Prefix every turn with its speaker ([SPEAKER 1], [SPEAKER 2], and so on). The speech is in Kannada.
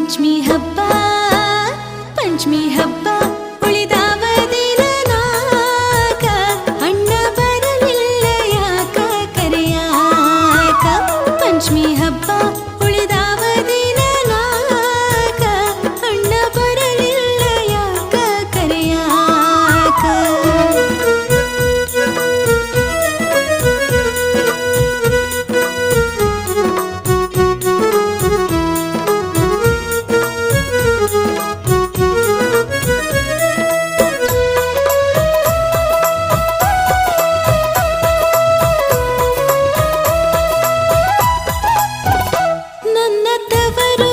[SPEAKER 1] ಪಂಚಮಿ ಹಬ್ಬ ಪಂಚಮಿ ಹಬ್ಬ ಉಳಿದಾವ ದಿನನಾಕ ಅಣ್ಣ ಬರಲಿಲ್ಲ ಯಾಕ ಕರೆಯಾಕ ಪಂಚಮಿ ಹಬ್ಬ ಉಳಿದಾವ ದಿನನಾಕ ಅಣ್ಣ ಬರಲಿಲ್ಲ ಯಾಕ ಕರೆಯಾಕ ನನ್ನ ತವರು